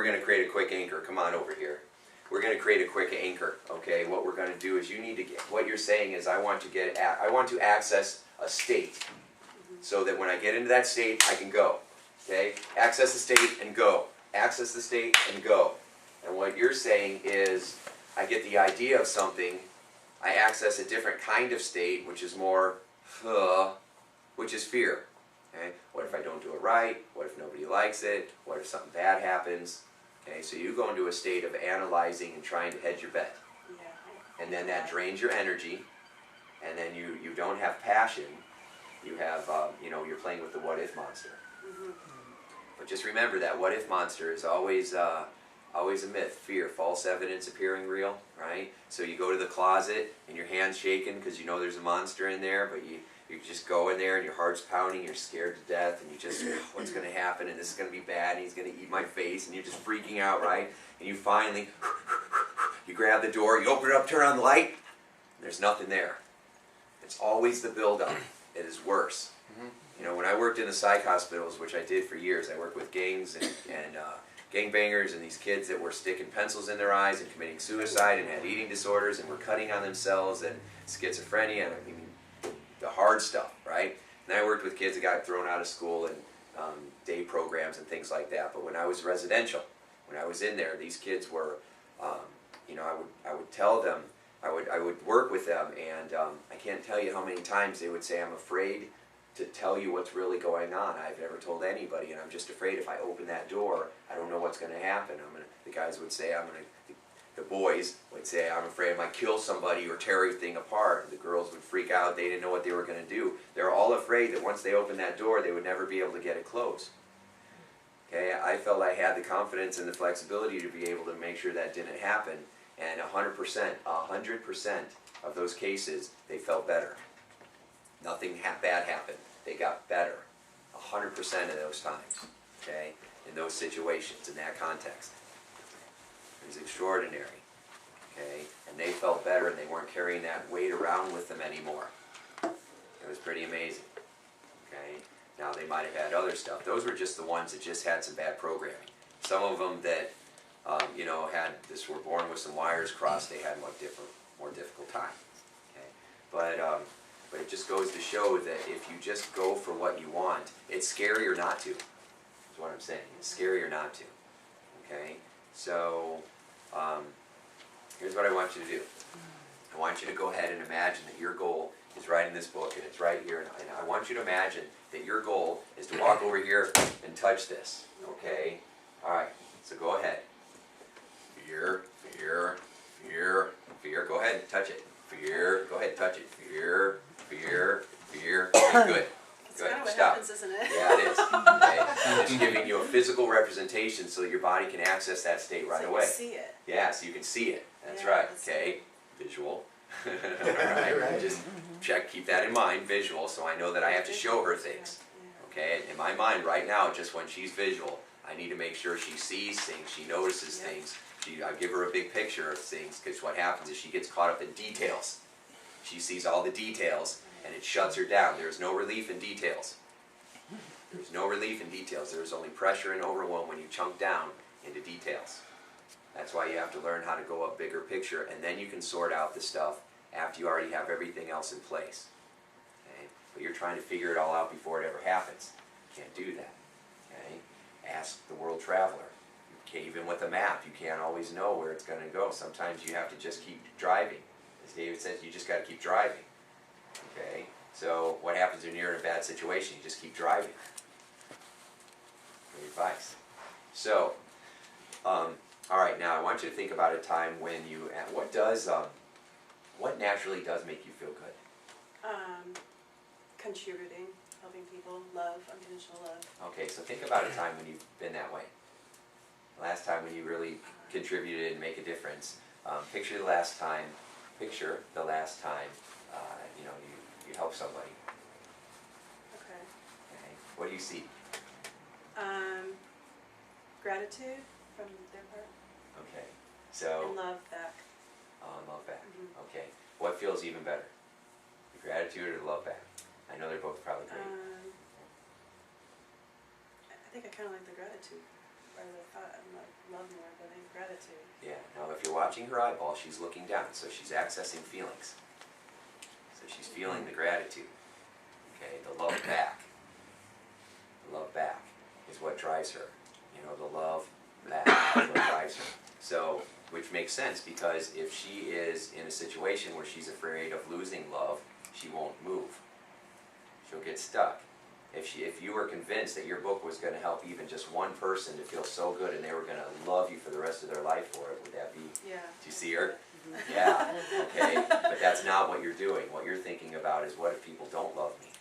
going to create a quick anchor. Come on over here. We're going to create a quick anchor. Okay, what we're going to do is you need to get, what you're saying is I want to access a state so that when I get into that state, I can go. Okay, access the state and go. Access the state and go. And what you're saying is I get the idea of something, I access a different kind of state, which is more, which is fear. Okay? What if I don't do it right? What if nobody likes it? What if something bad happens? Okay, so you go into a state of analyzing and trying to hedge your bet. And then that drains your energy, and then you don't have passion. You have, you're playing with the what-if monster. But just remember that what-if monster is always a myth. Fear, false evidence appearing real, right? So you go to the closet, and your hand's shaking because you know there's a monster in there, but you just go in there and your heart's pounding, you're scared to death, and you just, what's going to happen, and this is going to be bad, and he's going to eat my face, and you're just freaking out, right? And you finally, you grab the door, you open it up, turn on the light, and there's nothing there. It's always the build-up. It is worse. You know, when I worked in the psych hospitals, which I did for years, I worked with gangs and gangbangers and these kids that were sticking pencils in their eyes and committing suicide and had eating disorders and were cutting on themselves and schizophrenia and the hard stuff, right? And I worked with kids that got thrown out of school and day programs and things like that. But when I was residential, when I was in there, these kids were, I would tell them, I would work with them, and I can't tell you how many times they would say, I'm afraid to tell you what's really going on. I've never told anybody, and I'm just afraid if I open that door, I don't know what's going to happen. The guys would say, the boys would say, I'm afraid I might kill somebody or tear everything apart. The girls would freak out. They didn't know what they were going to do. They're all afraid that once they opened that door, they would never be able to get it closed. Okay, I felt I had the confidence and the flexibility to be able to make sure that didn't happen. And 100% of those cases, they felt better. Nothing bad happened. They got better. 100% of those times. Okay, in those situations, in that context. It was extraordinary. Okay, and they felt better, and they weren't carrying that weight around with them anymore. It was pretty amazing. Okay, now they might have had other stuff. Those were just the ones that just had some bad programming. Some of them that were born with some wires crossed. They had a more difficult time. Okay, but it just goes to show that if you just go for what you want, it's scarier not to. That's what I'm saying. It's scarier not to. Okay, so here's what I want you to do. I want you to go ahead and imagine that your goal is right in this book, and it's right here. And I want you to imagine that your goal is to walk over here and touch this. Okay? All right. So go ahead. Fear, fear, fear, fear. Go ahead and touch it. Fear. Go ahead and touch it. Fear, fear, fear. Okay, good. That's kind of what Stop. happens, isn't it? Yeah, it is. Okay. I'm just giving you a physical representation so that your body can access that state right away. So you can see it. Yeah, so you can see it. That's Yeah, right. that's Okay. Visual. Right. Just keep that in mind, visual, so I know that I have to show her things. Okay, in my mind right now, just when she's visual, I need to make sure she sees things, she notices things. I give her a big picture of things, because what happens is she gets caught up in details. She sees all the details, and it shuts her down. There's no relief in details. There's no relief in details. There's only pressure and overwhelm when you chunk down into details. That's why you have to learn how to go up bigger picture, and then you can sort out the stuff after you already have everything else in place. Okay? But you're trying to figure it all out before it ever happens. You can't do that. Okay? Ask the world traveler. Even with a map, you can't always know where it's going to go. Sometimes you have to just keep driving. As David says, you just got to keep driving. Okay? So what happens when you're in a bad situation? You just keep driving. Good advice. So, all right, now I want you to think about a time when you, what naturally does make you feel good? Contributing, helping people, love, unconditional love. Okay, so think about a time when you've been that way. Last time when you really contributed and make a difference. Picture the last time you helped somebody. Okay. Okay. What do you see? Gratitude from their part. Okay. So. And love back. Love back. Mm-hmm. Okay. What feels even better? The gratitude or the love back? I know they're both probably great. I think I kind of like the gratitude. Or the thought of love watching her eyeball, she's looking down, so she's accessing feelings. So she's feeling the gratitude, okay, the love back. The love back is what drives her. You know, the love back is what drives her. So, which makes sense, because if she is in a situation where she's afraid of losing love, she won't move. She'll get stuck. If you were convinced that your book was going to help even just one person to feel so good and they were going to love you for the rest of their life for it, would that be? Yeah. Do you see her? Yeah, okay. But that's not what you're doing. What you're thinking about is, what if people don't love me?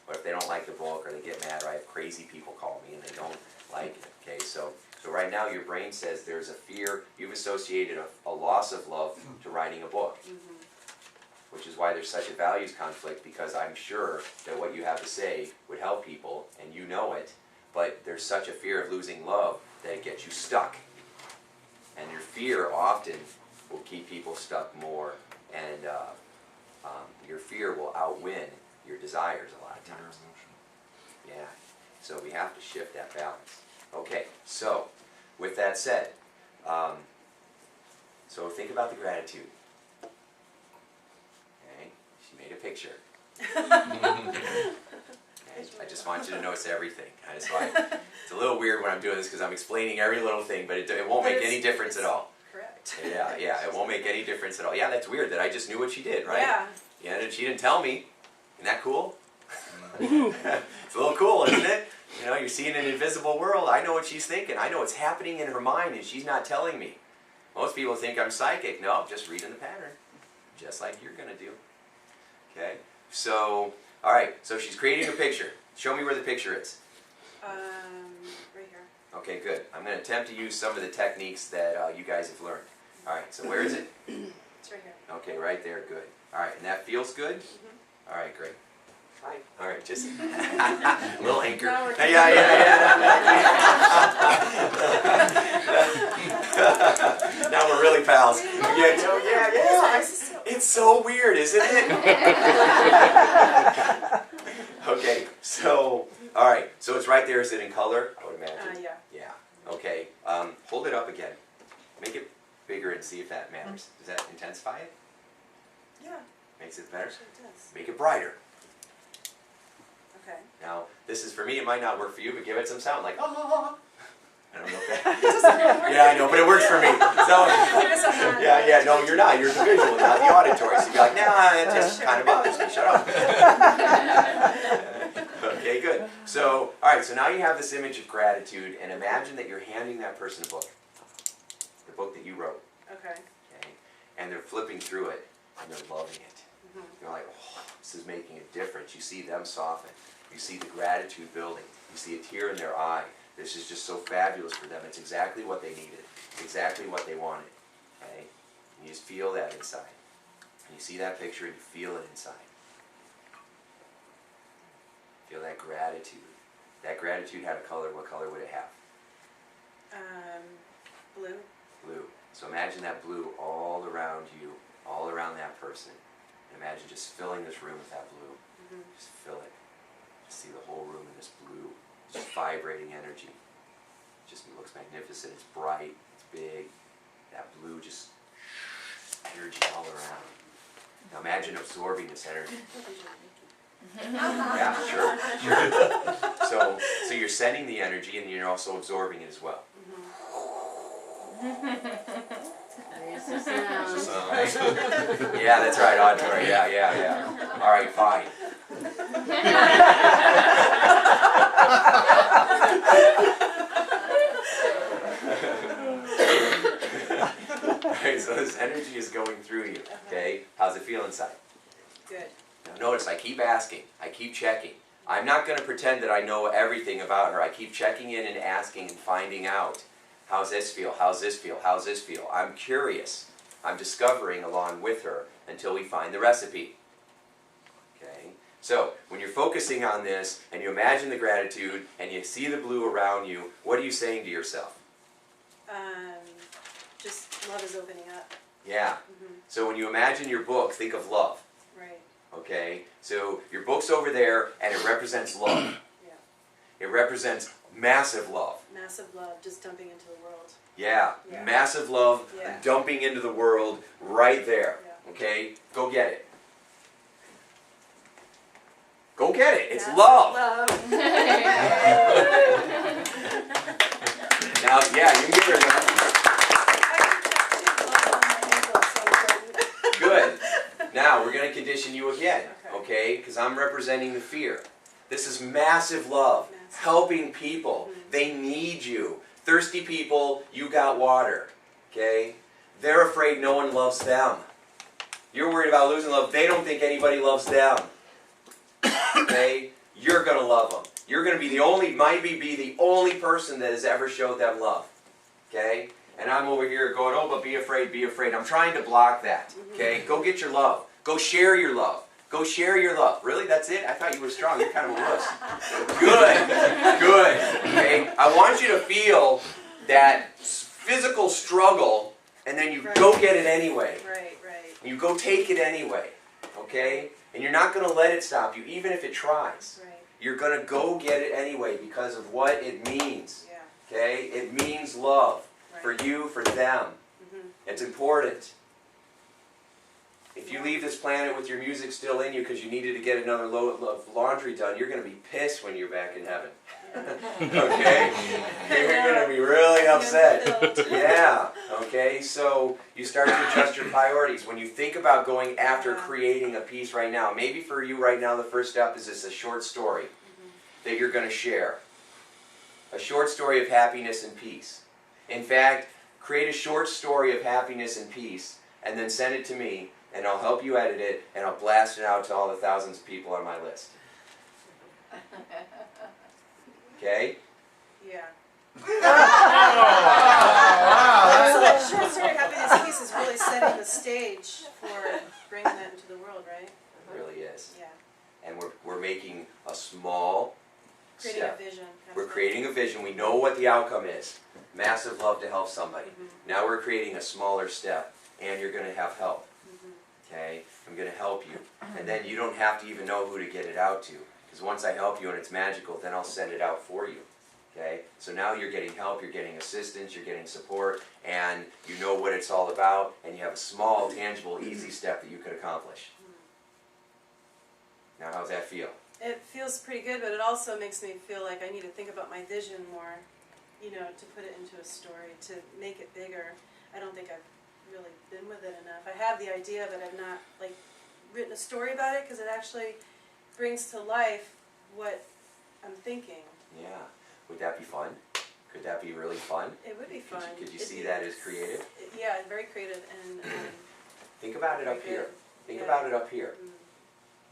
What if they don't like the book, or they get mad, or I have crazy people call me and they don't like it? Okay, so right now your brain says there's a fear. You've associated a loss of love to writing a book. Which is why there's such a values conflict, because I'm sure that what you have to say would help people, and you know it, but there's such a fear of losing love that it gets you stuck. And your fear often will keep people stuck more, and your fear will outwin your desires a lot of times. Yeah, so we have to shift that balance. Okay, so with that said, so think about the gratitude. Made a picture. Okay, I just want you to notice everything. It's a little weird when I'm doing this because I'm explaining every little thing, but it won't make any difference at all. Correct. Yeah, it won't make any difference at all. Yeah, that's weird that I just knew what she did, right? Yeah. Yeah, and she didn't tell me. Isn't that cool? It's a little cool, isn't it? You know, you're seeing an invisible world. I know what she's thinking. I know what's happening in her mind, and she's not telling me. Most people think I'm psychic. No, I'm just reading the pattern, just like you're going to do. Okay, so, alright, so she's creating a picture. Show me where the picture is. Right here. Okay, good. I'm going to attempt to use some of the techniques that you guys have learned. Alright, so where is it? It's right here. Okay, right there, good. Alright, and that feels good? Alright, great. Alright, just a little anchor. Yeah. Now we're really pals. Yeah. It's so weird, isn't it? Okay, so, alright, so it's right there. Is it in color? I would imagine. Yeah. Yeah, okay. Hold it up again. Make it bigger and see if that matters. Does that intensify it? Yeah. Makes it better? Actually it does. Make it brighter. Okay. Now, this is for me, it might not work for you, but give it some sound, like, ah. I don't know if that... Yeah, I know, but it works for me. So, yeah, no, you're not. You're the visual, not the auditory. So you'd be like, nah, it just kind of bothers me. Shut up. Okay, good. So, all right, so now you have this image of gratitude, and imagine that you're handing that person a book. The book that you wrote. Okay. Okay? And they're flipping through it, and they're loving it. You're like, oh, this is making a difference. You see them soften. You see the gratitude building. You see a tear in their eye. This is just so fabulous for them. It's exactly what they needed. It's exactly what they wanted. Okay? And you just feel that inside. And you see that picture and you feel it inside. Feel that gratitude. That gratitude had a color. What color would it have? Blue. Blue. So imagine that blue all around you, all around that person. And imagine just filling this room with that blue. Just fill it. Just see the whole room in this blue. Just vibrating energy. Just looks magnificent. It's bright. It's big. That blue just energy all around. Now imagine absorbing this energy. Yeah, sure. So you're sending the energy, and you're also absorbing it as well. There's the sound. Yeah, that's right, auditory. Yeah. All right, fine. Alright, so this energy is going through you, okay? How's it feel inside? Good. Now notice, I keep asking, I keep checking. I'm not going to pretend that I know everything about her. I keep checking in and asking and finding out. How's this feel? How's this feel? How's this feel? I'm curious. I'm discovering along with her until we find the recipe. Okay? So, when you're focusing on this, and you imagine the gratitude, and you see the blue around you, what are you saying to yourself? Just love is opening up. Yeah. So when you imagine your book, think of love. Right. Okay? So your book's over there, and it represents love. Yeah. It represents massive love. Massive love just dumping into the world. Yeah, Yeah. massive love Yeah. dumping into the world right there. Yeah. Okay, go get it. Go get it. It's Massive love. Love. Now, yeah, you can give her that. Good. Now we're going to condition you again, okay? Because I'm representing the fear. This is massive love, Massive. helping people. They need you. Thirsty people, you got water, okay? They're afraid no one loves them. You're worried about losing love. They don't think anybody loves them, okay? You're going to love them. You're going to be the only, maybe be the only person that has ever showed them love, okay? And I'm over here going, oh, but be afraid, be afraid. I'm trying to block that, okay? Go get your love. Go share your love. Go share your love. Really? That's it? I thought you were strong. You're kind of a wuss. Good. Good. Okay? I want you to feel that physical struggle, and then you go get it anyway. Right, right. You go take it anyway. Okay? And you're not going to let it stop you, even if it tries. Right. You're going to go get it anyway because of what it means. Yeah. Okay? It means love. Right. For you, for them. It's important. If you leave this planet with your music still in you because you needed to get another load of laundry done, you're going to be pissed when you're back in heaven. Okay? You're going to be really upset. Yeah. Okay? So you start to adjust your priorities. When you think about going after creating a piece right now, maybe for you right now the first step is just a short story that you're going to share. A short story of happiness and peace. In fact, create a short story of happiness and peace and then send it to me, and I'll help you edit it, and I'll blast it out to all the thousands of people on my list. Okay? Yeah. Wow, So that short story happiness piece is really setting the stage for bringing that into the world, right? It really is. Yeah. And we're making a small Creating step. a vision. We're creating a vision. We know what the outcome is. Massive love to help somebody. Now we're creating a smaller step, and you're going to have help. Okay? I'm going to help you. And then you don't have to even know who to get it out to. Because once I help you and it's magical, then I'll send it out for you. Okay? So now you're getting help, you're getting assistance, you're getting support, and you know what it's all about, and you have a small, tangible, easy step that you could accomplish. Now how's that feel? It feels pretty good, but it also makes me feel like I need to think about my vision more, you know, to put it into a story, to make it bigger. I don't think I've really been with it enough. I have the idea, but I've not, like, written a story about it, because it actually brings to life what I'm thinking. Yeah. Would that be fun? Could that be really fun? It would be fun. Could you see that as creative? Yeah, very creative, and Think about it up Very here. good. Think Yeah. about it up here.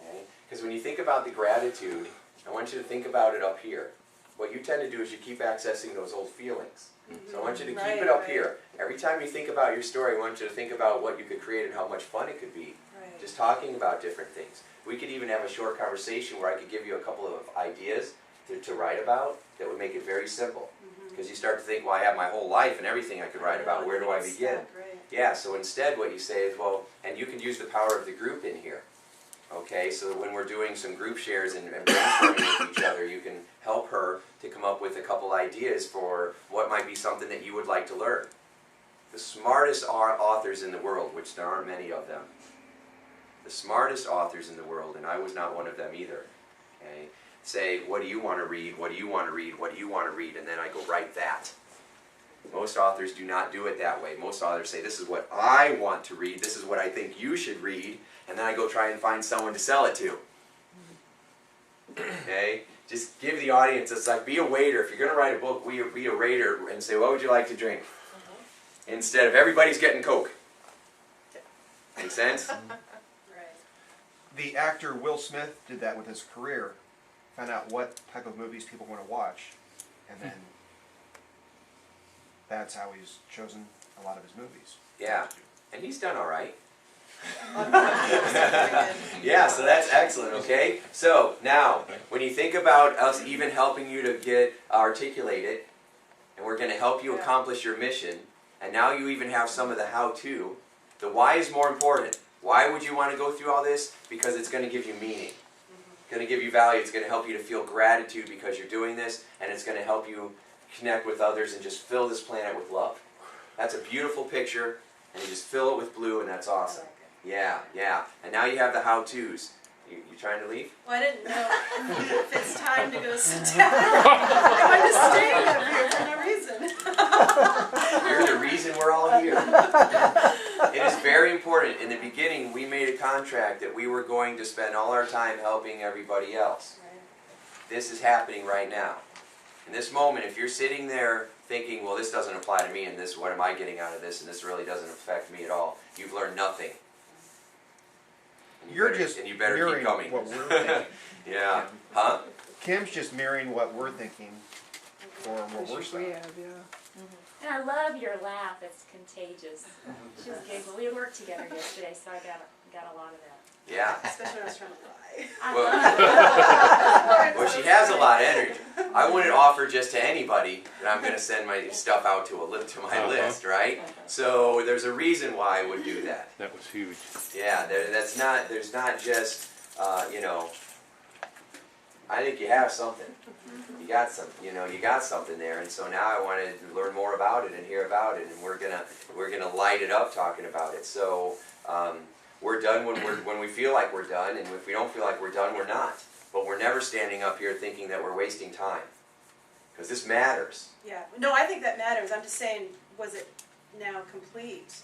Okay? Because when you think about the gratitude, I want you to think about it up here. What you tend to do is you keep accessing those old feelings. So I want you to keep Right, it up right. here. Every time you think about your story, I want you to think about what you could create and how much fun it could be. Right. Just talking about different things. We could even have a short conversation where I could give you a couple of ideas to write about that would make it very simple. Because you start to think, well, I have my whole life and everything I could write about. Where do I begin? Right. Yeah, so instead what you say is, well, and you can use the power of the group in here. Okay, so when we're doing some group shares and brainstorming with each other, you can help her to come up with a couple ideas for what might be something that you would like to learn. The smartest authors in the world, which there aren't many of them, the smartest authors in the world, and I was not one of them either, okay, say, what do you want to read, what do you want to read, what do you want to read, and then I go write that. Most authors do not do it that way. Most authors say, this is what I want to read, this is what I think you should read, and then I go try and find someone to sell it to. Okay? Just give the audience, it's like, be a waiter. If you're going to write a book, be a waiter and say, what would you like to drink? Instead of everybody's getting Coke. Make sense? Right. The actor Will Smith did that with his career. Found out what type of movies people want to watch, and then that's how he's chosen a lot of his movies. Yeah. And he's done all right. Very good. Yeah, so that's excellent, okay? So, now, when you think about us even helping you to articulate it, and we're going to help you accomplish your mission, and now you even have some of the how-to, the why is more important. Why would you want to go through all this? Because it's going to give you meaning. going to give you value. It's going to help you to feel gratitude because you're doing this, and it's going to help you connect with others and just fill this planet with love. That's a beautiful picture, and you just fill it with blue, and that's I awesome. like it. Yeah, yeah. And now you have the how-tos. You trying to leave? Well, I didn't know if it's time to go sit down. I'm just staying up here for no reason. You're the reason we're all here. It is very important. In the beginning, we made a contract that we were going to spend all our time helping everybody else. Right. This is happening right now. In this moment, if you're sitting there thinking, well, this doesn't apply to me, and this, what am I getting out of this, and this really doesn't affect me at all, you've learned nothing. And You're better- just and you better mirroring keep coming. what we're thinking. Yeah. Huh? Kim's just mirroring what we're thinking for what we're saying. And I love your laugh, it's contagious. She was giggling. We worked together yesterday, so I got a lot of that. Yeah. Especially when I was trying to lie. I Well- love it. Well, she has a lot of energy. I wouldn't offer just to anybody that I'm going to send my stuff out to my list, right? So there's a reason why I would do that. That was huge. Yeah, there's not just, you know, I think you have something. You got something there, and so now I want to learn more about it and hear about it, and we're gonna light it up talking about it. So we're done when we feel like we're done, and if we don't feel like we're done, we're not. But we're never standing up here thinking that we're wasting time, because this matters. Yeah. No, I think that matters. I'm just saying, was it now complete?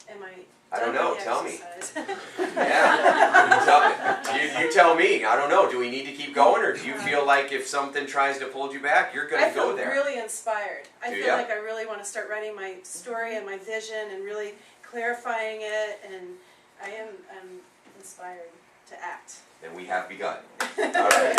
Am I don't done know. with the Tell me. exercise? Yeah, you tell me. I don't know. Do we need to keep going, or do you feel like if something tries to hold you back, you're going I to go feel there? really inspired. I Do feel ya? like I really want to start writing my story and my vision and really clarifying it, and I'm inspired to act. Then we have begun. All right.